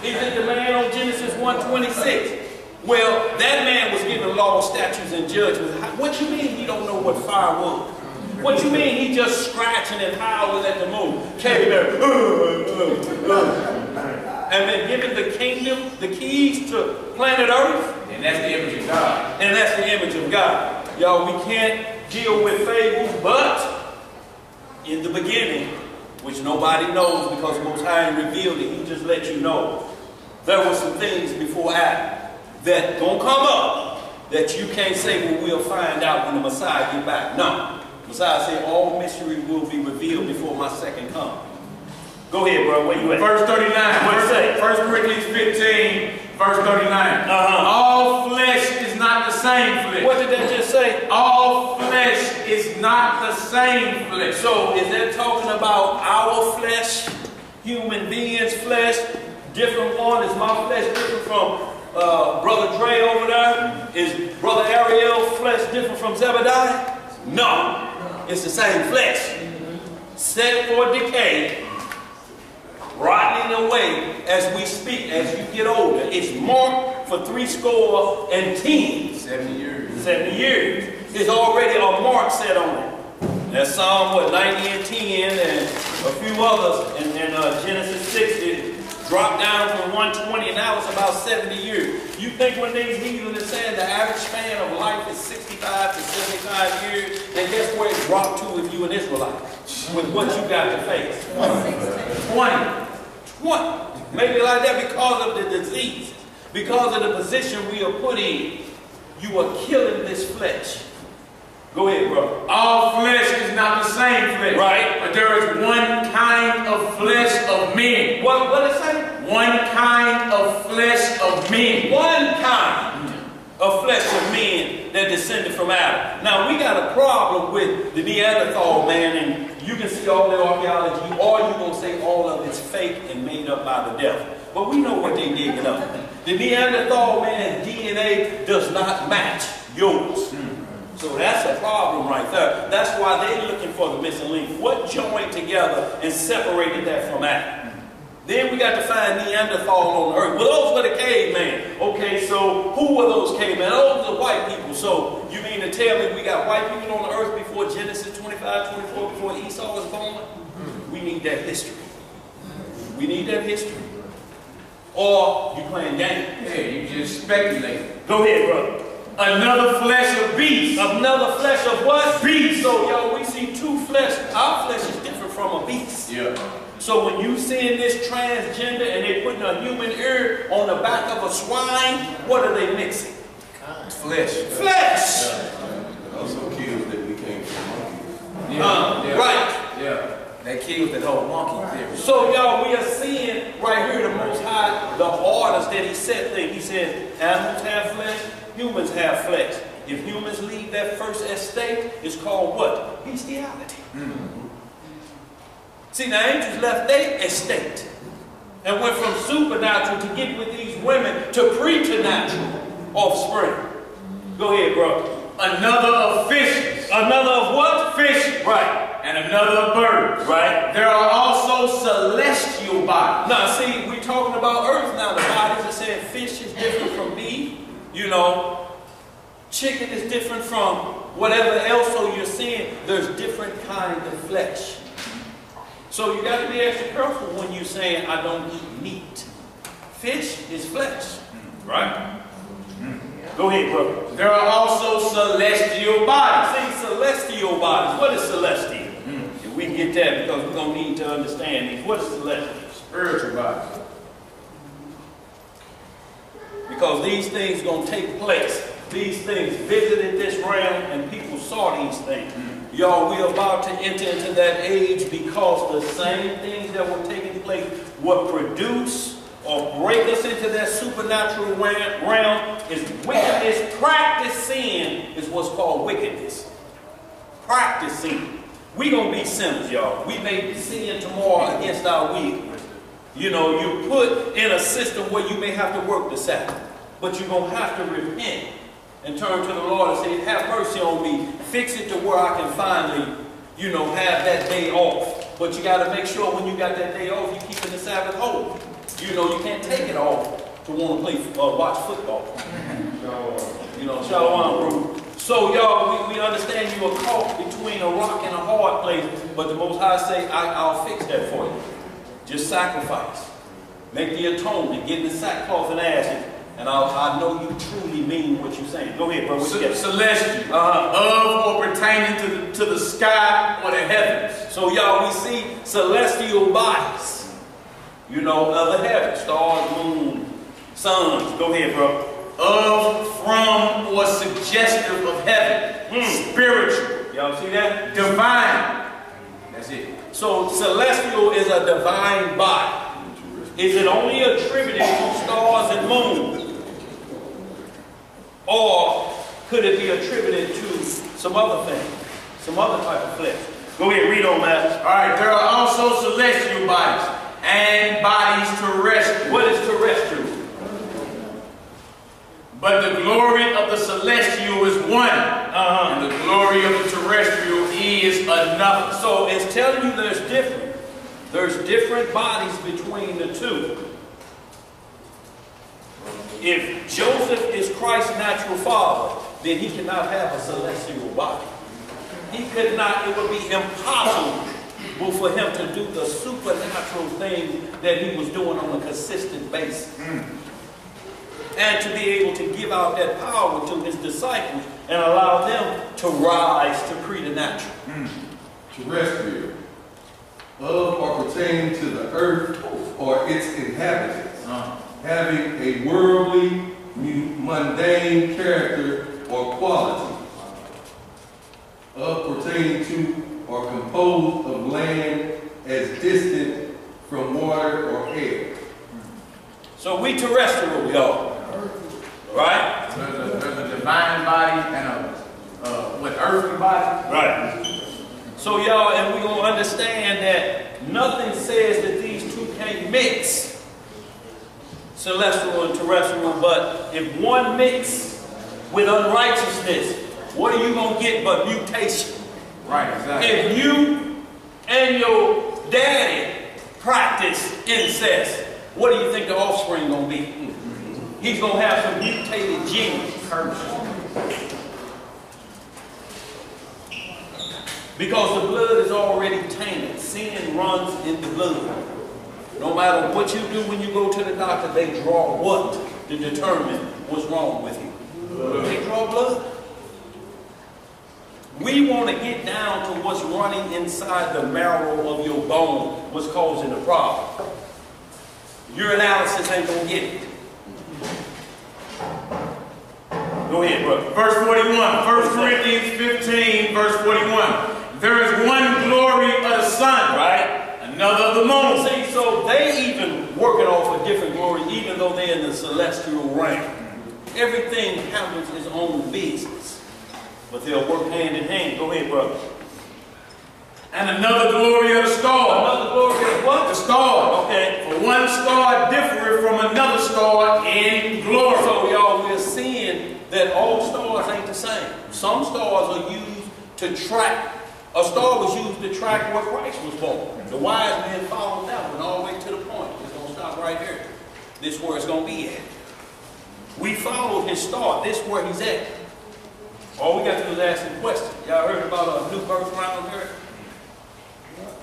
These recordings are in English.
Is it the man on Genesis 1:26? Well, that man was given law, statutes, and judgments. What you mean he don't know what fire was? What you mean he just scratching and howling at the moon? Came there, and been given the kingdom, the keys to planet Earth? And that's the image of God. And that's the image of God. Y'all, we can't deal with fables, but in the beginning, which nobody knows because Most High revealed it, he just let you know. There were some things before Adam that gonna come up that you can't say, well, we'll find out when the Messiah get back. No. Messiah said all mystery will be revealed before my second coming. Go ahead, bro. Where you at? Verse 39. What it say? 1 Corinthians 15, verse 39. All flesh is not the same flesh. What did that just say? All flesh is not the same flesh. So is that talking about our flesh, human beings' flesh? Different one? Is my flesh different from Brother Dre over there? Is Brother Ariel's flesh different from Zebediah? No. It's the same flesh. Set for decay, rotting away as we speak, as you get older. It's marked for 70. 70 years. 70 years. There's already a mark set on it. That's Psalm, what, 90 and 10, and a few others. And then Genesis 6, it dropped down from 120, and now it's about 70 years. You think when these heathens are saying the average span of life is 65 to 75 years, and guess where it dropped to if you an Israelite? With what you got to face? 20. Maybe like that because of the disease. Because of the position we are put in. You are killing this flesh. Go ahead, bro. All flesh is not the same flesh. Right. But there is one kind of flesh of men. What it say? One kind of flesh of men. One kind of flesh of men that descended from Adam. Now, we got a problem with the Neanderthal man, and you can see all the archaeology, or you're going to say all of it's fake and made up by the devil. But we know what they digging up. The Neanderthal man's DNA does not match yours. So that's a problem right there. That's why they're looking for the missing link. What joined together and separated that from Adam? Then we got to find Neanderthal on the earth. Well, those were the cavemen. Okay, so who were those cavemen? Those are white people. So you mean to tell me we got white people on the earth before Genesis 25, 24, before Esau was born? We need that history. We need that history. Or you playing games. Yeah, you just speculate. Go ahead, brother. Another flesh of beast. Another flesh of what? Beast. So, y'all, we see two flesh. Our flesh is different from a beast. Yeah. So when you seeing this transgender and they putting a human ear on the back of a swine, what are they mixing? Flesh. Flesh. It also kills that we came from monkeys. Yeah. Right. Yeah. That kills that whole monkey theory. So y'all, we are seeing right here the Most High, the orders that he set things. He says, animals have flesh, humans have flesh. If humans leave that first estate, it's called what? Bestiality. See, the angels left their estate and went from supernatural to get with these women to preternatural offspring. Go ahead, bro. Another of fishes. Another of what? Fish. Right. And another of birds. Right. There are also celestial bodies. Now, see, we're talking about earth now. The bodies are saying fish is different from beef. You know, chicken is different from whatever else. So you're seeing there's different kinds of flesh. So you got to be extra careful when you're saying, I don't eat meat. Fish is flesh. Right? Go ahead, brother. There are also celestial bodies. See, celestial bodies. What is celestial? If we can get that, because we're going to need to understand these. What is celestial? Spiritual bodies. Because these things are going to take place. These things visited this realm and people saw these things. Y'all, we're about to enter into that age because the same things that were taking place were produced or break us into that supernatural realm is wickedness. Practice sin is what's called wickedness. Practice sin. We're going to be sinners, y'all. We may sin tomorrow against our will. You know, you're put in a system where you may have to work the Sabbath. But you're going to have to repent and turn to the Lord and say, have mercy on me. Fix it to where I can finally, you know, have that day off. But you got to make sure when you got that day off, you're keeping the Sabbath holy. You know, you can't take it off to want to play, watch football. You know, shalom, bro. So y'all, we understand you are caught between a rock and a hard place, but the Most High say, I'll fix that for you. Just sacrifice. Make the atonement, get in the sackcloth and ashes, and I know you truly mean what you're saying. Go ahead, bro. Celestial, of or pertaining to the sky or the heavens. So y'all, we see celestial bodies. You know, other heavens, stars, moon, suns. Go ahead, bro. Of, from, or suggestive of heaven. Spiritual. Y'all see that? Divine. That's it. So celestial is a divine body. Is it only attributed to stars and moon? Or could it be attributed to some other thing? Some other type of flesh? Go ahead, read on that. Alright, there are also celestial bodies and bodies terrestrial. What is terrestrial? But the glory of the celestial is one, and the glory of the terrestrial is another. So it's telling you there's different bodies between the two. If Joseph is Christ's natural father, then he cannot have a celestial body. He could not, it would be impossible for him to do the supernatural thing that he was doing on a consistent basis. And to be able to give out that power to his disciples and allow them to rise to preternatural. Terrestrial. Of or pertaining to the earth or its inhabitants. Having a worldly, mundane character or quality. Of pertaining to or composed of land as distant from water or air. So we terrestrial, y'all. Right? There's a divine body and an earthly body. Right. So y'all, and we're going to understand that nothing says that these two can't mix. Celestial and terrestrial. But if one mix with unrighteousness, what are you going to get but mutation? Right, exactly. If you and your daddy practice incest, what do you think the offspring going to be? He's going to have some mutated genes. Because the blood is already tainted. Sin runs in the blood. No matter what you do when you go to the doctor, they draw what to determine what's wrong with you. They draw blood. We want to get down to what's running inside the marrow of your bone, what's causing the problem. Your analysis ain't going to get it. Go ahead, brother. Verse 41, 1 Corinthians 15, verse 41. There is one glory of the sun, right? Another of the moon. See, so they even working off a different glory, even though they're in the celestial realm. Everything handles its own business. But they'll work hand in hand. Go ahead, brother. And another glory of the star. Another glory of what? The star. Okay. For one star differeth from another star in glory. So y'all, we're seeing that all stars ain't the same. Some stars are used to track. A star was used to track where Christ was born. The wise men followed that one all the way to the point. It's going to stop right here. This is where it's going to be at. We followed his star. This is where he's at. All we got to do is ask him questions. Y'all heard about a new birth around here?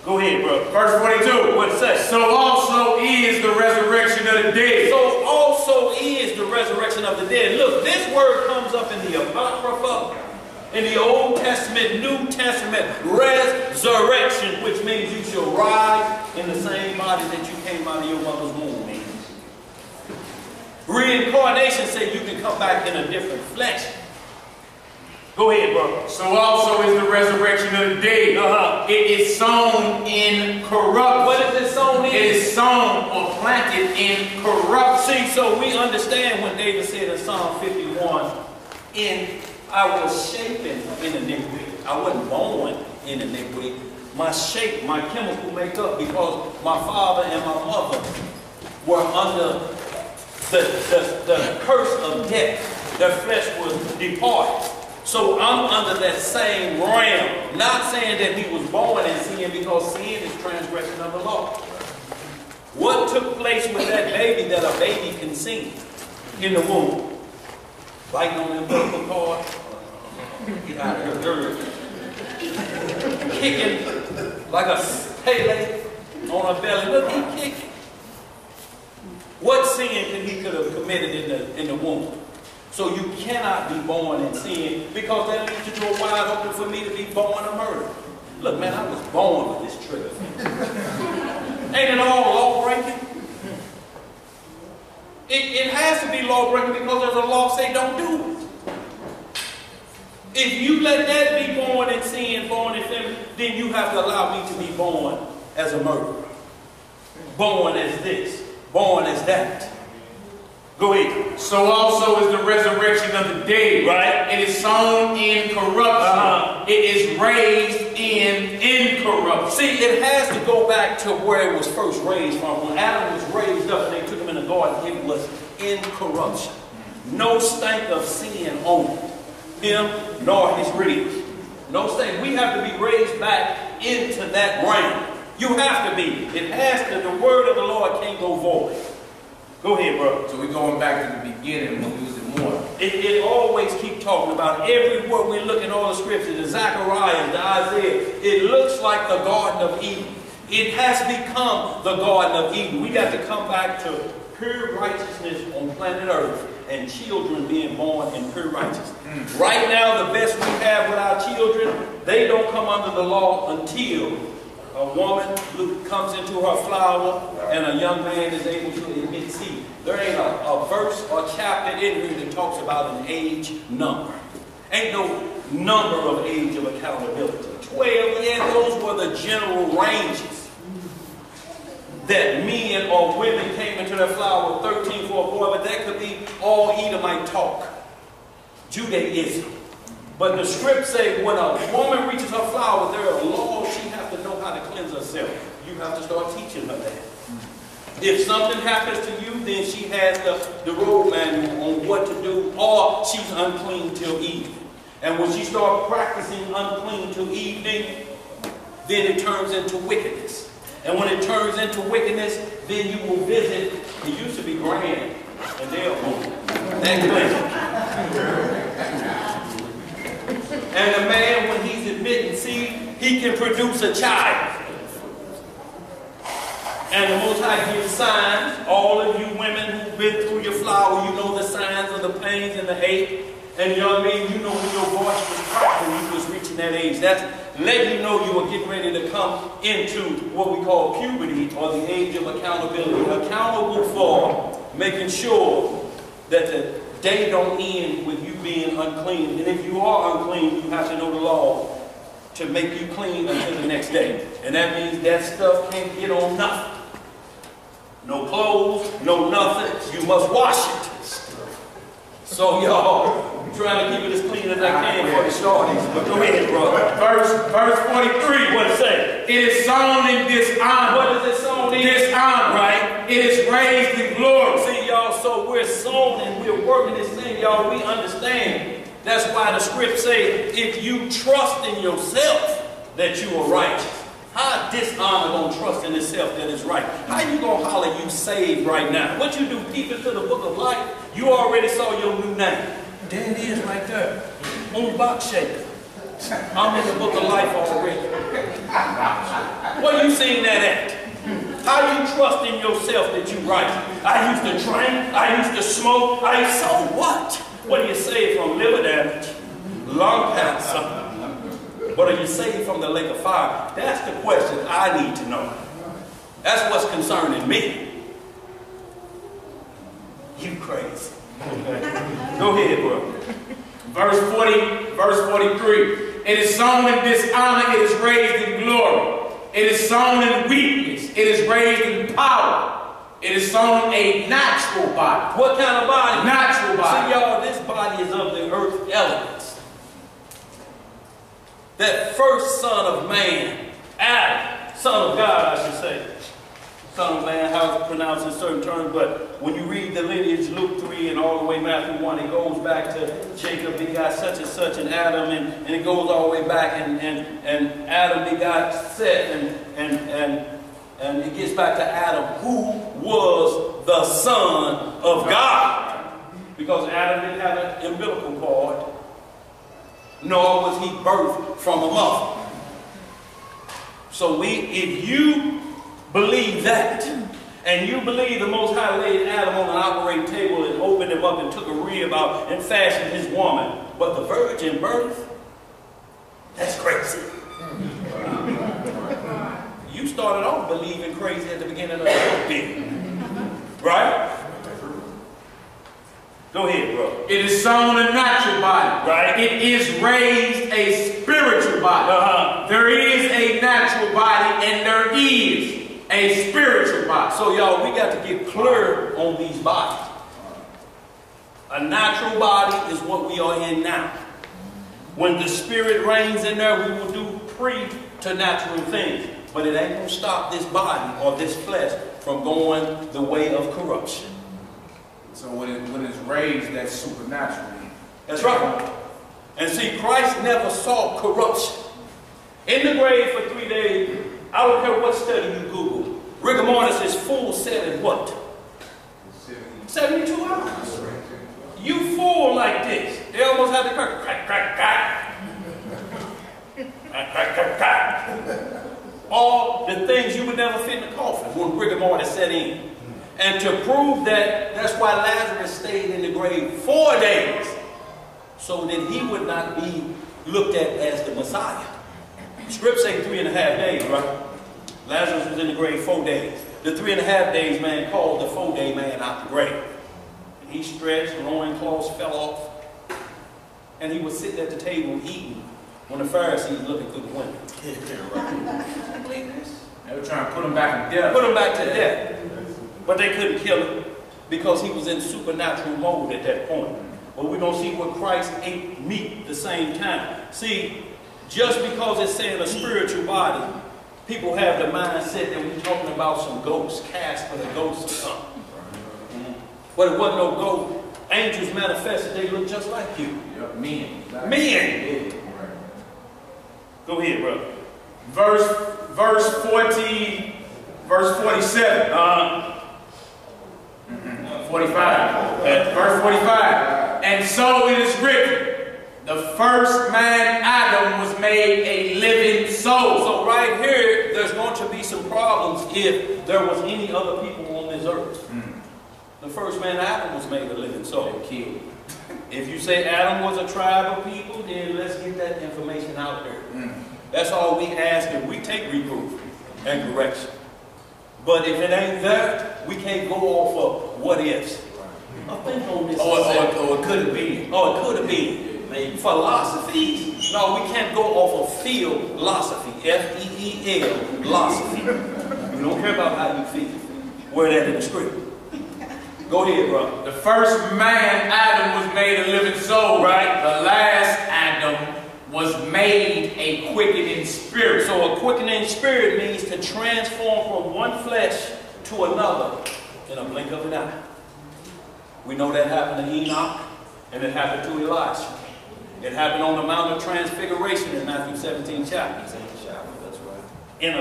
Go ahead, bro. Verse 42. What it say? So also is the resurrection of the dead. So also is the resurrection of the dead. Look, this word comes up in the Apocrypha, in the Old Testament, New Testament, resurrection, which means you shall rise in the same body that you came out of your mother's womb in. Reincarnation says you can come back in a different flesh. Go ahead, brother. So also is the resurrection of the dead. It is sown in corrupt. What is it sown in? It is sown or planted in corrupt. See, so we understand when David said in Psalm 51, I was shapen in iniquity. I wasn't born in iniquity. My shape, my chemical makeup, because my father and my mother were under the curse of death. Their flesh was departed. So I'm under that same realm. Not saying that he was born in sin, because sin is transgression of the law. What took place with that baby that a baby can see in the womb? Biting on them vocal cords. Get out of here, kicking like a Pele on her belly. Look, he kicking. What sin could have committed in the womb? So you cannot be born in sin, because that leaves the door wide open for me to be born a murderer. Look, man, I was born with this trigger. Ain't it all law-breaking? It has to be law-breaking because there's a law say don't do it. If you let that be born in sin, born in sin, then you have to allow me to be born as a murderer. Born as this, born as that. Go ahead. So also is the resurrection of the dead. Right. It is sown in corruption. It is raised in incorruption. See, it has to go back to where it was first raised from. When Adam was raised up and they took him in the garden, it was incorruption. No stank of sin on him nor his ribs. No stank. We have to be raised back into that realm. You have to be. It has to. The word of the Lord can't go void. Go ahead, brother. So we're going back to the beginning when we was in war. It always keep talking about everywhere we look in all the scriptures, the Zechariah, the Isaiah. It looks like the Garden of Eden. It has become the Garden of Eden. We got to come back to pure righteousness on planet Earth and children being born in pure righteousness. Right now, the best we have with our children, they don't come under the law until a woman comes into her flower and a young man is able to admit seed. There ain't a verse or chapter in here that talks about an age number. Ain't no number of age of accountability. 12, yeah, those were the general ranges that men or women came into their flower with 13 for a boy, but that could be all Edomite talk, Judaism. But the script say when a woman reaches her flower, there are laws she has to know how to cleanse herself. You have to start teaching her that. If something happens to you, then she has the road manual on what to do, or she's unclean till evening. And when she starts practicing unclean till evening, then it turns into wickedness. And when it turns into wickedness, then you will visit. It used to be grand, and they'll move. And the man, when he's admitting seed, he can produce a child. And the Most High gives signs. All of you women who've been through your flower, you know the signs of the pains and the ache. And young men, you know when your voice was cracked when you was reaching that age. That's letting you know you were getting ready to come into what we call puberty, or the age of accountability. Accountable for making sure that the day don't end with you being unclean. And if you are unclean, you have to know the law to make you clean until the next day. And that means that stuff can't get on nothing. No clothes, no nothing. You must wash it. So y'all, I'm trying to keep it as clean as I can for the shorties. But go ahead, brother. Verse 43. What it say? It is sown in dishonor. What is it sown in? Dishonor. Right? It is raised in glory. See, y'all, so we're sown and we're working this thing, y'all. We understand. That's why the script say, if you trust in yourself that you are righteous, how dishonor gonna trust in itself that is right? How you gonna holler you saved right now? What you do, peep into the book of life, you already saw your new name. There it is right there. On box shaker. I'm in the book of life already. Where you seeing that at? How you trust in yourself that you right? I used to drink, I used to smoke, so what? What are you saved from? Liver damage, lung cancer. But are you saved from the lake of fire? That's the question I need to know. That's what's concerning me. You crazy. Go ahead, bro. Verse 43. It is sown in dishonor, it is raised in glory. It is sown in weakness, it is raised in power. It is sown a natural body. What kind of body? Natural body. See, y'all, this body is of the earth elements. That first son of man, Adam, son of God, I should say. Son of man, how it's pronounced in certain terms, but when you read the lineage, Luke 3 and all the way Matthew 1, it goes back to Jacob begot such and such, and Adam, and it goes all the way back, and Adam begot Seth, and And it gets back to Adam, who was the son of God. Because Adam didn't have an umbilical cord, nor was he birthed from a mother. So if you believe that, and you believe the Most High laid Adam on an operating table and opened him up and took a rib out and fashioned his woman, but the virgin birth, that's crazy. You started off believing crazy at the beginning of the book, right? Go ahead, bro. It is sown a natural body. Right. It is raised a spiritual body. There is a natural body and there is a spiritual body. So y'all, we got to get clear on these bodies. A natural body is what we are in now. When the spirit reigns in there, we will do pre-natural things. But it ain't going to stop this body or this flesh from going the way of corruption. So when it's raised, that's supernatural. That's right. And see, Christ never saw corruption. In the grave for 3 days, I don't care what study you Google, rigor mortis is full set in what? 72 hours. You full like this. They almost had to crack, crack, crack, crack. Crack, crack, crack, crack. All the things you would never fit in the coffin when rigor mortis set in. And to prove that, that's why Lazarus stayed in the grave 4 days. So that he would not be looked at as the Messiah. Scripts say 3.5 days, right? Lazarus was in the grave 4 days. The 3.5 days man called the 4-day man out the grave. And he stretched, loincloths fell off. And he was sitting at the table eating when the Pharisees looking through the window. They were trying to put him back to death. Put him back to death. But they couldn't kill him because he was in supernatural mode at that point. But we're going to see what Christ ate meat at the same time. See, just because it's saying a spiritual body, people have the mindset that we're talking about some ghosts, cast for the ghosts or something. But it wasn't no ghost. Angels manifested, they look just like you. Yep, men. Men! Go ahead, brother. Verse 47. 45. Verse 45. And so it is written, the first man Adam was made a living soul. So right here, there's going to be some problems if there was any other people on this earth. The first man Adam was made a living soul. Killed. If you say Adam was a tribe of people, then let's get that information out there. That's all we ask, and we take reproof and correction. But if it ain't there, we can't go off of what ifs. I think on this. Or it could have been. Oh, it could have been. Maybe. Philosophies? No, we can't go off of philosophy. F-E-E-L, philosophy. We don't care about how you feel. Where that in the script. Go ahead, bro. The first man, Adam, was made a living soul. Right. The last Adam was made a quickening spirit. So a quickening spirit means to transform from one flesh to another in a blink of an eye. We know that happened to Enoch, and it happened to Elisha. It happened on the Mount of Transfiguration in Matthew 17 chapter. That's right. In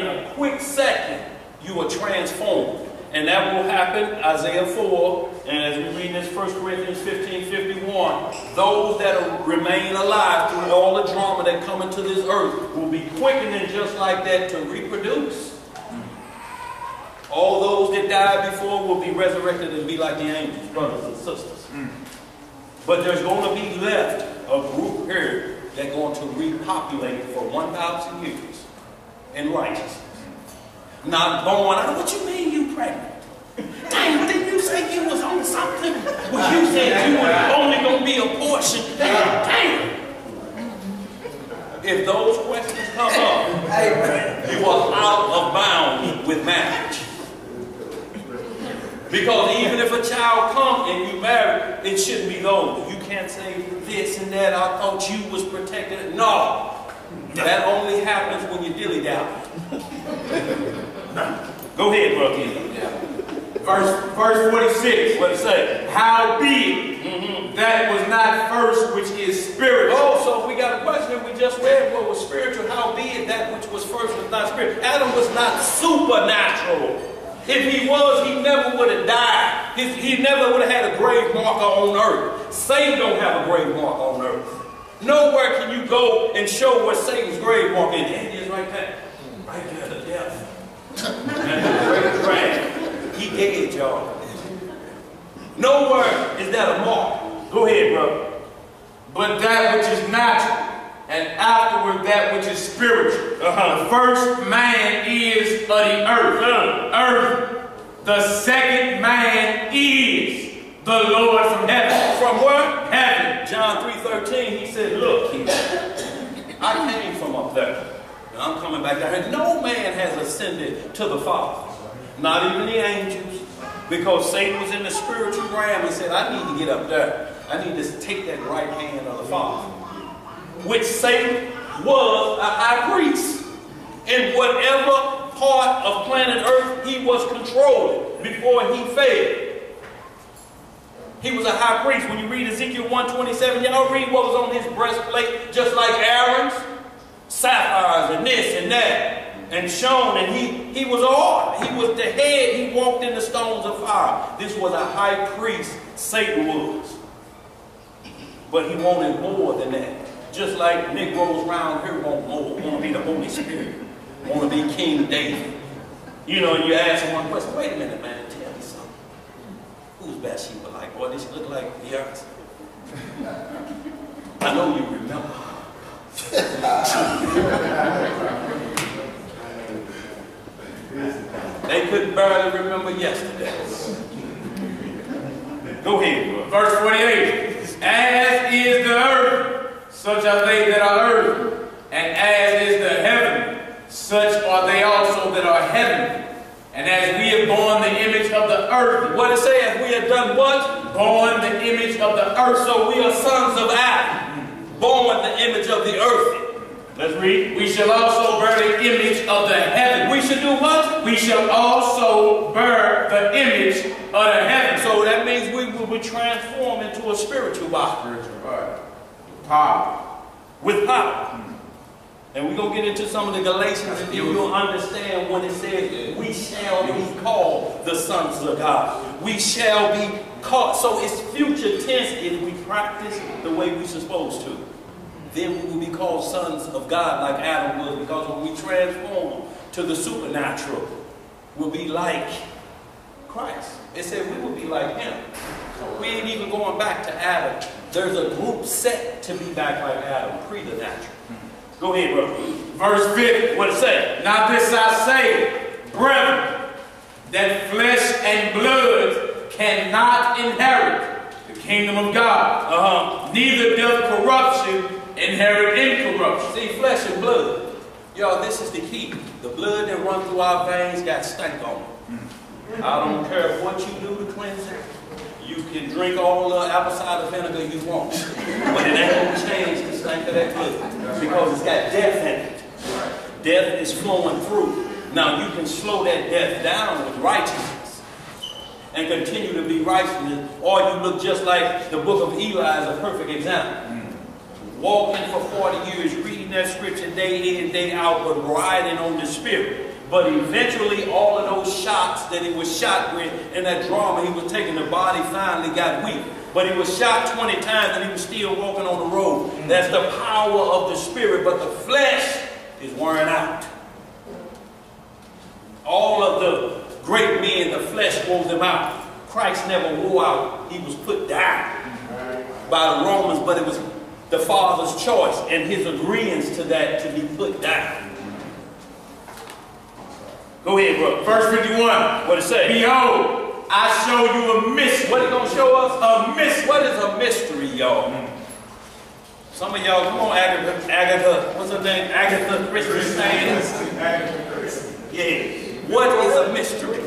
a quick second, you are transformed. And that will happen, Isaiah 4, and as we read in this 1 Corinthians 15:51, those that remain alive through all the drama that come into this earth will be quickening just like that to reproduce. All those that died before will be resurrected and be like the angels, brothers and sisters. But there's going to be left a group here that's going to repopulate for 1,000 years in righteousness. Not born. What you mean you pregnant? Dang, didn't you say you was on something? Well, you said you were only going to be a portion. Damn. If those questions come up, you are out of bounds with marriage. Because even if a child comes and you marry, it shouldn't be those. You can't say this and that. I thought you was protected. No. That only happens when you dilly-dally. Go ahead, brother. Verse 46. What it say? Howbeit, that was not first, which is spiritual. Oh, so we got a question. We just read what was spiritual. Howbeit that which was first was not spiritual. Adam was not supernatural. If he was, he never would have died. He never would have had a grave marker on earth. Satan don't have a grave marker on earth. Nowhere can you go and show where Satan's grave marker is. There it is right there. Right there, the death. And the great drag. He dead, y'all. Nowhere is that a mark. Go ahead, brother. But that which is natural, and afterward that which is spiritual. The first man is of the earth. The second man is the Lord from heaven. From where? Heaven. John 3:13, he said, look, I came from up there. And I'm coming back down here. No man has ascended to the Father. Not even the angels. Because Satan was in the spiritual realm. He said, I need to get up there. I need to take that right hand of the Father. Which Satan was a high priest. In whatever part of planet Earth he was controlling before he fell. He was a high priest. When you read Ezekiel 1:27, y'all read what was on his breastplate, just like Aaron's. Sapphires and this and that. And shown, and he was all. He was the head. He walked in the stones of fire. This was a high priest, Satan was. But he wanted more than that. Just like Negroes around here want more, want to be the Holy Spirit, want to be King David. You know, and you ask him one question, wait a minute, man, tell me something. Who's Bathsheba like? Boy, does she look like Beyonce? I know you remember. They couldn't barely remember yesterday. Go ahead, bro. Verse 48. As is the earth, such are they that are earth, and as is the heaven, such are they also that are heaven. And as we have borne the image of the earth, what it says, we have done what? Borne the image of the earth. So we are sons of Adam, born the image of the earth. Let's read. We shall also bear the image of the heaven. We should do what? We shall also bear the image of the heaven. So that means we will be transformed into a spiritual body. Spiritual body. Power. With power. And we're going to get into some of the Galatians and you'll understand when it says we shall be called the sons of God. We shall be called. So it's future tense if we practice the way we're supposed to. Then we will be called sons of God like Adam was, because when we transform to the supernatural, we'll be like Christ. It said we will be like him. We ain't even going back to Adam. There's a group set to be back like Adam, pre the natural. Go ahead, bro. Verse 50. What it say? Now this I say, brethren, that flesh and blood cannot inherit the kingdom of God. Neither doth corruption inherit incorruption. See, flesh and blood. Y'all, this is the key. The blood that runs through our veins got stank on it. I don't care what you do to cleanse it. You can drink all the apple cider vinegar you want. But it ain't going to change the stank of that blood. Because it's got death in it. Death is flowing through. Now you can slow that death down with righteousness. And continue to be righteous. Or you look just like the book of Eli as a perfect example. Walking for 40 years, reading that scripture day in, day out, but riding on the Spirit. But eventually, all of those shots that he was shot with in that drama he was taking, the body finally got weak. But he was shot 20 times and he was still walking on the road. That's the power of the Spirit, but the flesh is wearing out. All of the great men, the flesh wore them out. Christ never wore out. He was put down by the Romans, but it was the Father's choice and his agreeance to that to be put down. Go ahead, bro. Verse 51. What it say? Behold, I show you a mystery. What it gonna show us? A mystery. What is a mystery, y'all? Some of y'all, come on, Agatha. What's her name? Agatha Christian. Yeah. What is a mystery?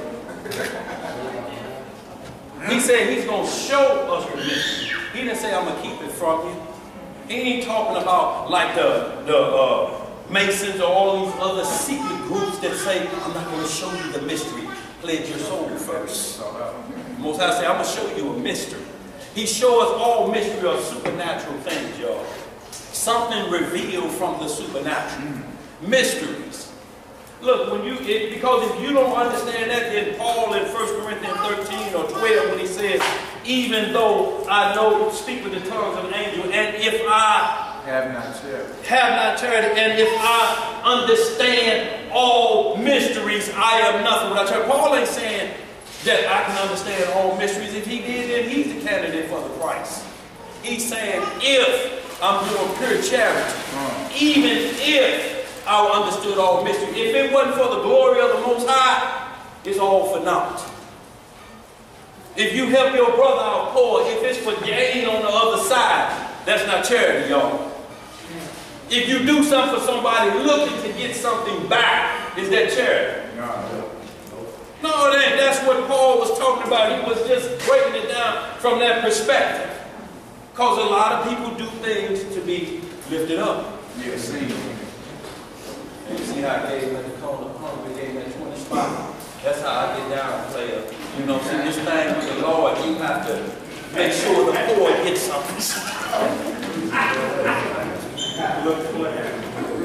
He said he's gonna show us the mystery. He didn't say I'm gonna keep it from you. He ain't talking about like the Masons or all these other secret groups that say, I'm not going to show you the mystery. Pledge your soul first. Most High say, I'm going to show you a mystery. He shows all mystery of supernatural things, y'all. Something revealed from the supernatural. Mysteries. Look, because if you don't understand that, then Paul in 1 Corinthians 13 or 12, when he says, even though I know, speak with the tongues of an angel, and if I have not charity, and if I understand all mysteries, I am nothing without charity. Paul ain't saying that I can understand all mysteries. If he did, then he's the candidate for the Christ. He's saying, if I'm doing pure charity, even if I understood all mysteries, if it wasn't for the glory of the Most High, it's all for naught. If you help your brother out poor, if it's for gain on the other side, that's not charity, y'all. If you do something for somebody looking to get something back, is that charity? No, it ain't. That's what Paul was talking about. He was just breaking it down from that perspective. Because a lot of people do things to be lifted up. Yes. And you see how I gave him at the corner, hungry, gave him that 20 spot. That's how I get down, player. You know, see, this thing with the Lord, you have to make sure the poor get something.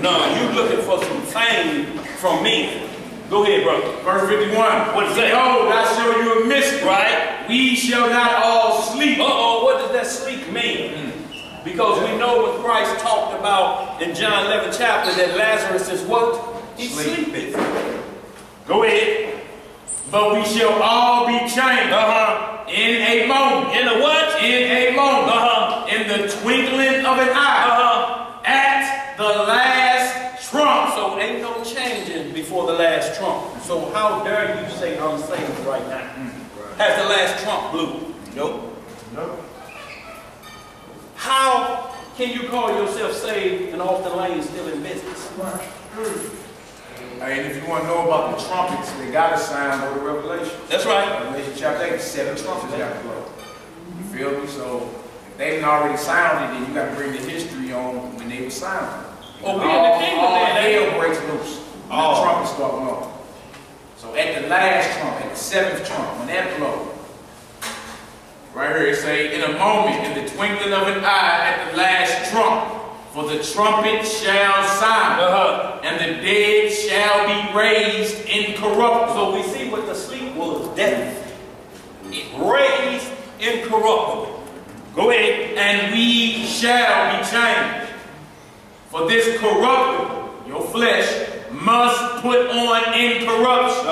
No, you looking for some fame from me. Go ahead, brother. Verse 51. What is that? Behold, I show you a mystery. Right? We shall not all sleep. What does that sleep mean? Because we know what Christ talked about in John 11 chapter, that Lazarus is what? He's sleeping. Go ahead. But we shall all be changed. In a moment. In a what? In a moment. In the twinkling of an eye. At the last trump. So ain't no changing before the last trump. So how dare you say I'm saved right now? Has the last trump blew? Nope. Nope. How can you call yourself saved and off the lane still in business? And if you want to know about the trumpets, they got to sound over Revelation. That's right. Revelation chapter 8, 7 trumpets got to blow. You feel me? So if they didn't already sounded, then you got to bring the history on when they were sounding. Oh, we in the kingdom, man. hell breaks loose. The trumpets start blowing. So at the last trump, at the 7th trump, when that blows, right here it say, in a moment, in the twinkling of an eye, at the last trump, for the trumpet shall sound, and the dead shall be raised incorruptible. So we see what the sleep was, death. Raised incorruptible. Go ahead. And we shall be changed. For this corruptible, your flesh, must put on incorruption.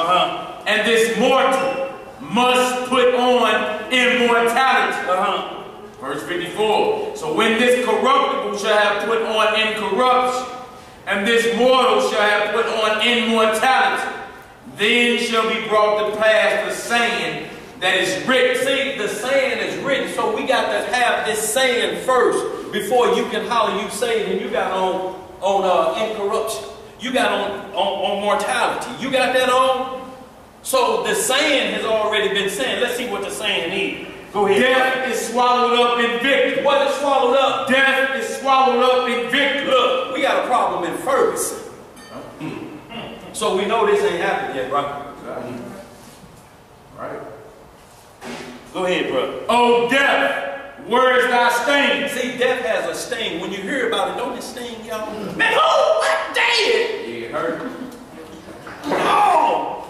And this mortal must put on immortality. Verse 54. So when this corruptible shall have put on incorruption, and this mortal shall have put on immortality, then shall be brought to pass the saying that is written. See, the saying is written, so we got to have this saying first before you can holler you saved, and you got on incorruption. You got on mortality. You got that on? So the saying has already been said. Let's see what the saying is. Go ahead. Death is swallowed up in victory. What is swallowed up? Death is swallowed up in victory. Look, we got a problem in Ferguson. So we know this ain't happened yet, right? Right. Go ahead, brother. Oh, death, where is thy sting? See, death has a sting. When you hear about it, don't it sting, y'all? Man, who? I'm dead. Yeah, it hurt. No.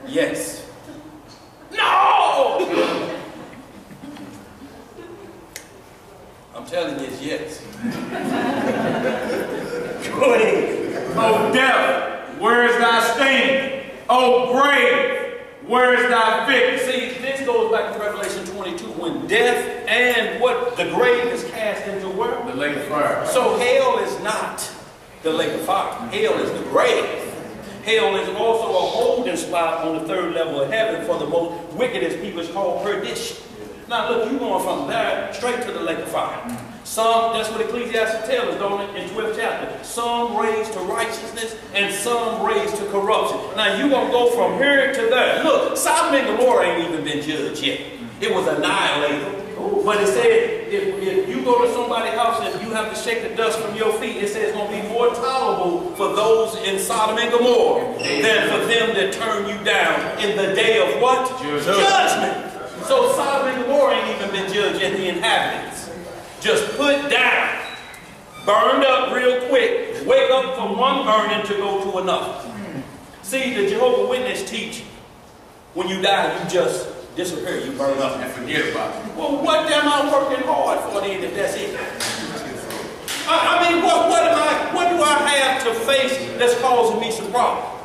Yes. No! I'm telling you, it's yes. Go ahead. Oh, death, where is thy sting? Oh, grave, where is thy victory? See, this goes back to Revelation 22, when death and what? The grave is cast into where? The lake of fire. So hell is not the lake of fire. Hell is the grave. Hell is also a holding spot on the 3rd level of heaven for the most wickedest people. It's called perdition. Now look, you're going from there straight to the lake of fire. Some, that's what Ecclesiastes tells us, don't it, in 12th chapter. Some raised to righteousness and some raised to corruption. Now you're going to go from here to there. Look, Sodom and Gomorrah ain't even been judged yet. It was annihilated. But it said, if you go to somebody's house and you have to shake the dust from your feet, it says it's going to be more tolerable for those in Sodom and Gomorrah than for them that turn you down in the day of what? Judgment. So Sodom and Gomorrah ain't even been judged yet, the inhabitants. Just put down, burned up real quick, wake up from one burning to go to another. See, the Jehovah's Witness teach when you die, you just disappear, you burn up and forget about it. Well, what am I working hard for then if that's it? I mean, what do I have to face that's causing me some problems?